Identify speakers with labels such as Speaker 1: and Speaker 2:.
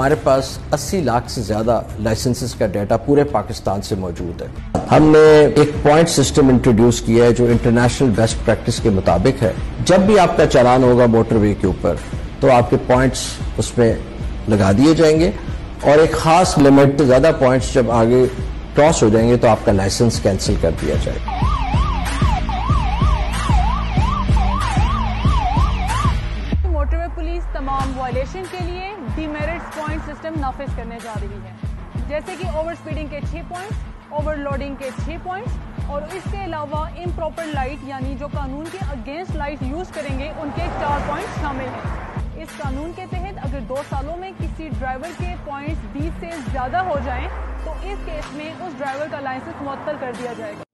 Speaker 1: हमारे पास 80 लाख से ज्यादा लाइसेंसेस का डाटा पूरे पाकिस्तान से मौजूद है। हमने एक पॉइंट सिस्टम इंट्रोड्यूस किया है जो इंटरनेशनल बेस्ट प्रैक्टिस के मुताबिक है। जब भी आपका चालान होगा मोटरवे के ऊपर तो आपके पॉइंट्स उसमें लगा दिए जाएंगे और एक खास लिमिट ज्यादा पॉइंट्स जब आगे क्रॉस हो जाएंगे तो आपका लाइसेंस कैंसिल कर दिया जाएगा।
Speaker 2: मोटरवे पुलिस तमाम वायलेशन के लिए डीमेरिट्स पॉइंट सिस्टम नाफिज करने जा रही है, जैसे कि ओवर स्पीडिंग के 6 पॉइंट्स, ओवरलोडिंग के 6 पॉइंट्स और इसके अलावा इम्प्रॉपर लाइट यानी जो कानून के अगेंस्ट लाइट यूज करेंगे उनके 4 पॉइंट्स शामिल हैं। इस कानून के तहत अगर 2 सालों में किसी ड्राइवर के पॉइंट्स 20 से ज्यादा हो जाएं तो इस केस में उस ड्राइवर का लाइसेंस मुअत्तल कर दिया जाएगा।